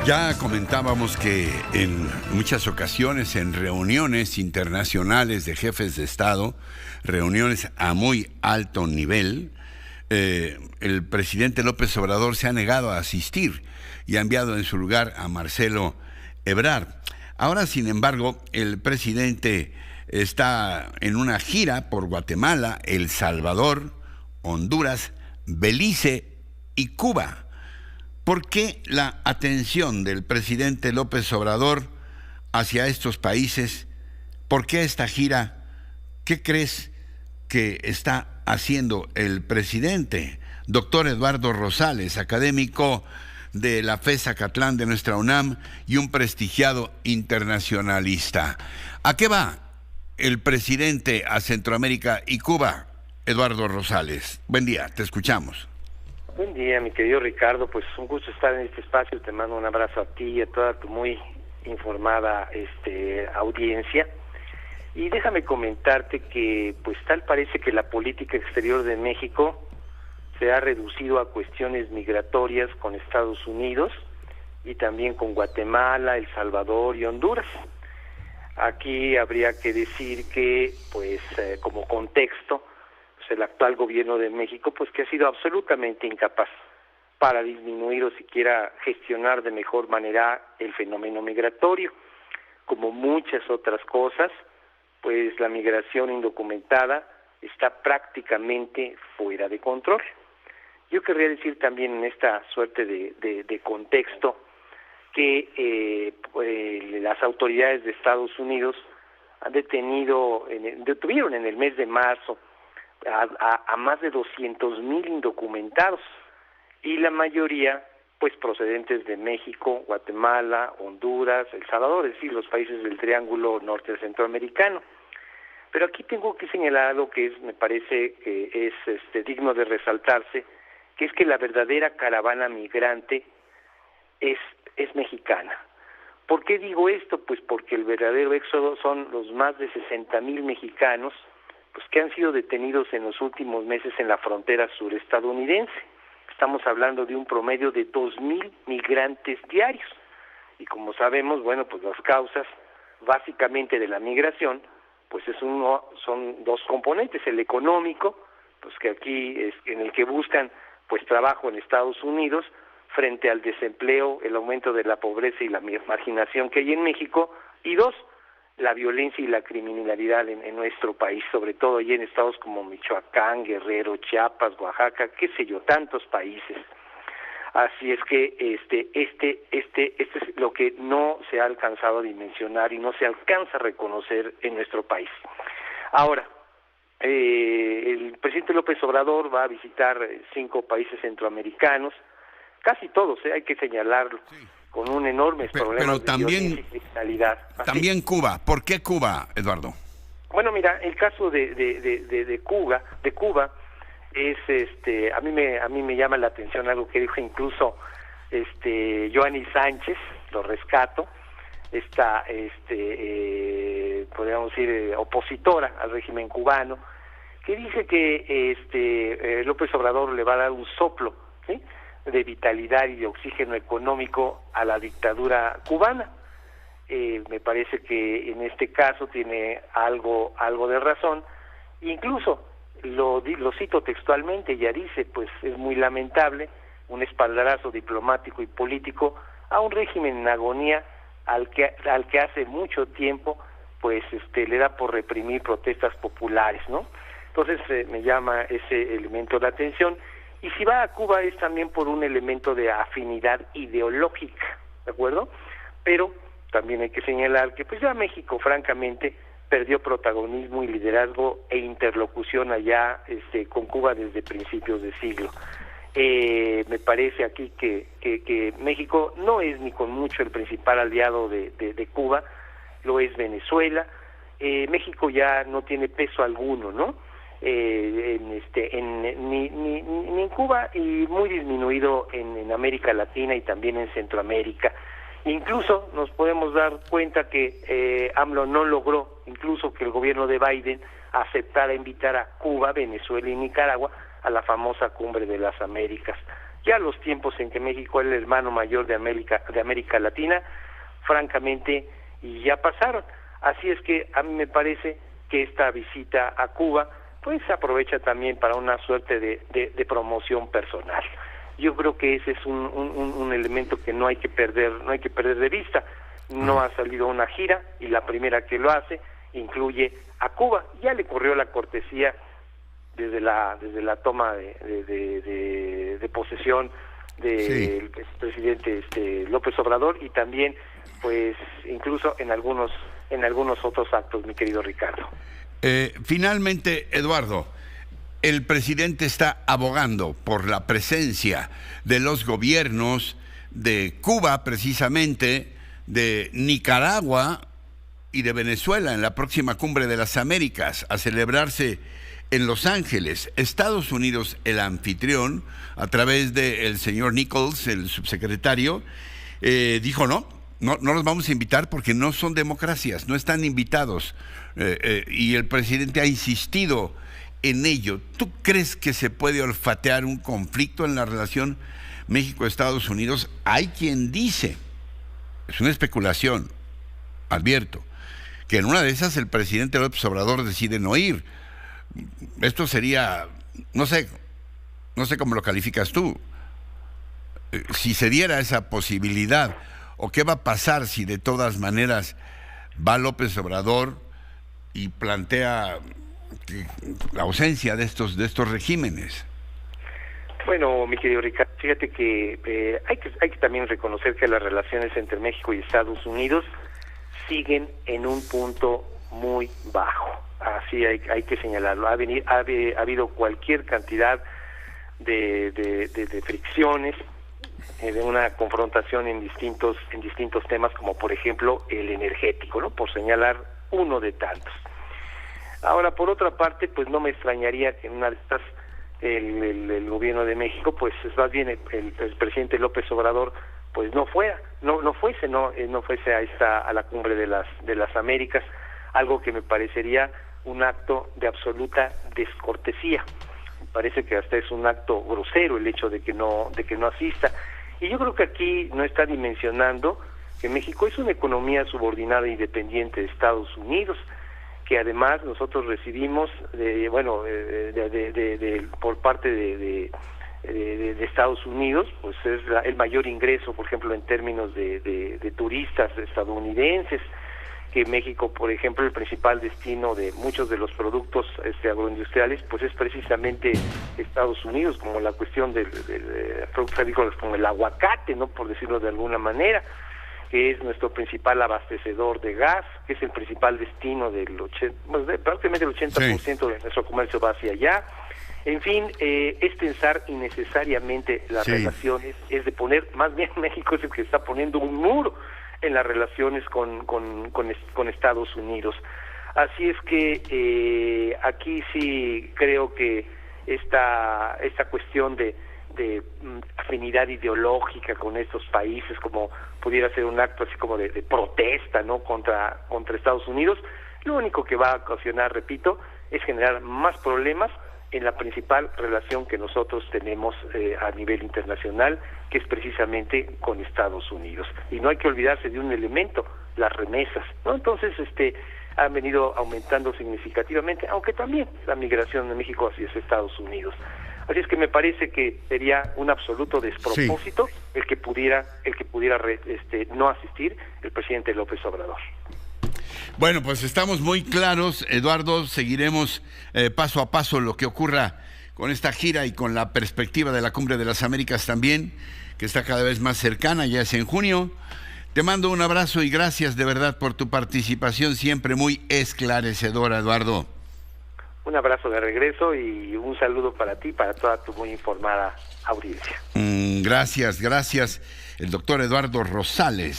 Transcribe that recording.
Ya comentábamos que en muchas ocasiones en reuniones internacionales de jefes de Estado, reuniones a muy alto nivel, el presidente López Obrador se ha negado a asistir y ha enviado en su lugar a Marcelo Ebrard. Ahora, sin embargo, el presidente está en una gira por Guatemala, El Salvador, Honduras, Belice y Cuba. ¿Por qué la atención del presidente López Obrador hacia estos países? ¿Por qué esta gira? ¿Qué crees que está haciendo el presidente? Doctor Eduardo Rosales, académico de la FES Acatlán de nuestra UNAM y un prestigiado internacionalista. ¿A qué va el presidente a Centroamérica y Cuba? Eduardo Rosales, buen día, te escuchamos. Buen día, mi querido Ricardo, pues un gusto estar en este espacio, te mando un abrazo a ti y a toda tu muy informada audiencia. Y déjame comentarte que pues tal parece que la política exterior de México se ha reducido a cuestiones migratorias con Estados Unidos y también con Guatemala, El Salvador y Honduras. Aquí habría que decir que pues como contexto, el actual gobierno de México, pues que ha sido absolutamente incapaz para disminuir o siquiera gestionar de mejor manera el fenómeno migratorio. Como muchas otras cosas, pues la migración indocumentada está prácticamente fuera de control. Yo querría decir también en esta suerte de contexto que las autoridades de Estados Unidos han detuvieron en el mes de marzo a más de 200,000 indocumentados y la mayoría pues procedentes de México, Guatemala, Honduras, El Salvador, es decir, los países del Triángulo Norte Centroamericano. Pero aquí tengo que señalar algo que me parece que es digno de resaltarse, que es que la verdadera caravana migrante es mexicana. ¿Por qué digo esto? Pues porque el verdadero éxodo son los más de 60,000 mexicanos pues que han sido detenidos en los últimos meses en la frontera surestadounidense. Estamos hablando de un promedio de 2,000 migrantes diarios. Y como sabemos, bueno, pues las causas básicamente de la migración, pues son dos componentes, el económico, pues que aquí es en el que buscan pues trabajo en Estados Unidos, frente al desempleo, el aumento de la pobreza y la marginación que hay en México, y dos, la violencia y la criminalidad en nuestro país, sobre todo allí en estados como Michoacán, Guerrero, Chiapas, Oaxaca, qué sé yo, tantos países. Así es que este es lo que no se ha alcanzado a dimensionar y no se alcanza a reconocer en nuestro país. Ahora, el presidente López Obrador va a visitar 5 países centroamericanos, casi todos, hay que señalarlo. Sí. Con un enorme problema de violencia y criminalidad. También Cuba. ¿Por qué Cuba, Eduardo? Bueno, mira, el caso de Cuba es a mí me llama la atención algo que dijo incluso Joanny Sánchez, lo rescato, esta podríamos decir opositora al régimen cubano, que dice que López Obrador le va a dar un soplo, ¿sí?, de vitalidad y de oxígeno económico a la dictadura cubana. Me parece que en este caso tiene algo de razón. Incluso lo cito textualmente, ya dice, pues es muy lamentable un espaldarazo diplomático y político a un régimen en agonía al que hace mucho tiempo pues le da por reprimir protestas populares, ¿no? Entonces me llama ese elemento la atención. Y si va a Cuba es también por un elemento de afinidad ideológica, ¿de acuerdo? Pero también hay que señalar que pues ya México francamente perdió protagonismo y liderazgo e interlocución allá con Cuba desde principios de siglo. Me parece aquí que México no es ni con mucho el principal aliado de Cuba, lo es Venezuela. México ya no tiene peso alguno, ¿no? Ni en Cuba y muy disminuido en América Latina y también en Centroamérica. Incluso nos podemos dar cuenta que AMLO no logró, incluso que el gobierno de Biden aceptara invitar a Cuba, Venezuela y Nicaragua a la famosa Cumbre de las Américas. Ya los tiempos en que México era el hermano mayor de América Latina, francamente, ya pasaron. Así es que a mí me parece que esta visita a Cuba pues se aprovecha también para una suerte de promoción personal. Yo creo que ese es un elemento que no hay que perder de vista. No ha salido una gira y la primera que lo hace incluye a Cuba. Ya le corrió la cortesía desde la toma de posesión del presidente López Obrador, y también pues incluso en algunos otros actos, mi querido Ricardo. Finalmente, Eduardo, el presidente está abogando por la presencia de los gobiernos de Cuba, precisamente, de Nicaragua y de Venezuela en la próxima Cumbre de las Américas, a celebrarse en Los Ángeles. Estados Unidos, el anfitrión, a través del señor Nichols, el subsecretario, dijo no los vamos a invitar porque no son democracias, no están invitados. Y el presidente ha insistido en ello. ¿Tú crees que se puede olfatear un conflicto en la relación México-Estados Unidos? Hay quien dice, es una especulación, advierto, que en una de esas el presidente López Obrador decide no ir. Esto sería, no sé cómo lo calificas tú, si se diera esa posibilidad, o qué va a pasar si de todas maneras va López Obrador y plantea la ausencia de estos regímenes. Bueno, mi querido Ricardo, fíjate que hay que también reconocer que las relaciones entre México y Estados Unidos siguen en un punto muy bajo. Así hay que señalarlo. Ha habido cualquier cantidad de fricciones, de una confrontación en distintos temas, como por ejemplo el energético, ¿no? Por señalar uno de tantos. Ahora, por otra parte, pues no me extrañaría que en una de estas el gobierno de México, pues más bien el presidente López Obrador, pues no fuese a la Cumbre de las Américas, algo que me parecería un acto de absoluta descortesía. Me parece que hasta es un acto grosero el hecho de que no asista. Y yo creo que aquí no está dimensionando que México es una economía subordinada e independiente de Estados Unidos, que además nosotros recibimos por parte de Estados Unidos, pues es el mayor ingreso, por ejemplo, en términos de turistas estadounidenses, que México, por ejemplo, el principal destino de muchos de los productos agroindustriales, pues es precisamente Estados Unidos, como la cuestión de productos agrícolas como el aguacate, ¿no? Por decirlo de alguna manera, que es nuestro principal abastecedor de gas, que es el principal destino prácticamente el 80% de nuestro comercio va hacia allá. En fin, es tensar innecesariamente las relaciones, es de poner, más bien México es el que está poniendo un muro en las relaciones con Estados Unidos. Así es que aquí sí creo que esta cuestión de afinidad ideológica con estos países, como pudiera ser un acto así como de protesta, ¿no? contra Estados Unidos, lo único que va a ocasionar, repito, es generar más problemas en la principal relación que nosotros tenemos a nivel internacional, que es precisamente con Estados Unidos. Y no hay que olvidarse de un elemento, las remesas, ¿no? Entonces, han venido aumentando significativamente, aunque también la migración de México hacia Estados Unidos. Así es que me parece que sería un absoluto despropósito el que pudiera no asistir el presidente López Obrador. Bueno, pues estamos muy claros, Eduardo, seguiremos paso a paso lo que ocurra con esta gira y con la perspectiva de la Cumbre de las Américas también, que está cada vez más cercana, ya es en junio. Te mando un abrazo y gracias de verdad por tu participación, siempre muy esclarecedora, Eduardo. Un abrazo de regreso y un saludo para ti, para toda tu muy informada audiencia. Gracias. El doctor Eduardo Rosales.